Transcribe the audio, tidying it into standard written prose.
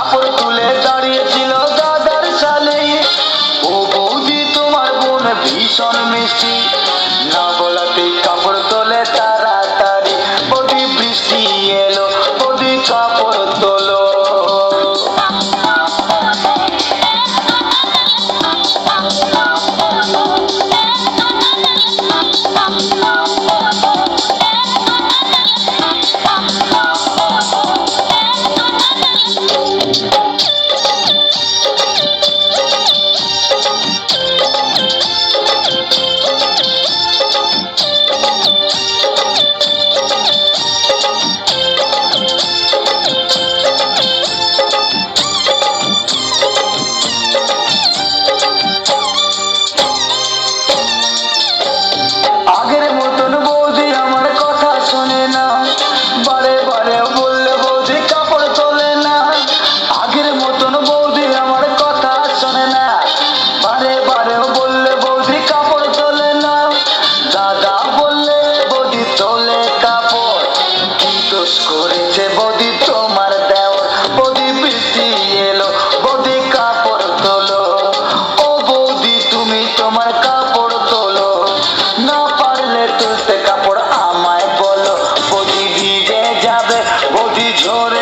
কাপড় তুলে দাঁড়িয়েছিল দাদার শালি। ও বৌদি তোমার বোন ভীষণ মিষ্টি, না বলাতেই কাপড় তোলে তাড়াতাড়ি। বৌদি বৃষ্টি এলো, বৌদি কাপড় তোলো। আগের মতন বৌদি আমার কথা শোনে না, বারে বারে বললে বৌদি কাপড় তোলে না। আগের মতন বৌদি আমার কথা শোনে না, বারে বারে বললে বৌদি কাপড় তোলে না। দাদা বললে বৌদি তোলে কাপড়, কি দোষ করেছে বৌদি তোমার দেওর? বৌদি বৃষ্টি এলো, বৌদি কাপড় তোলো। ও বৌদি তুমি তোমার কাপড় তোলো, না পারলে তুলতে কাপড় আমায় বলো। বৌদি ভিজে যাবে, বৌদি ঝরে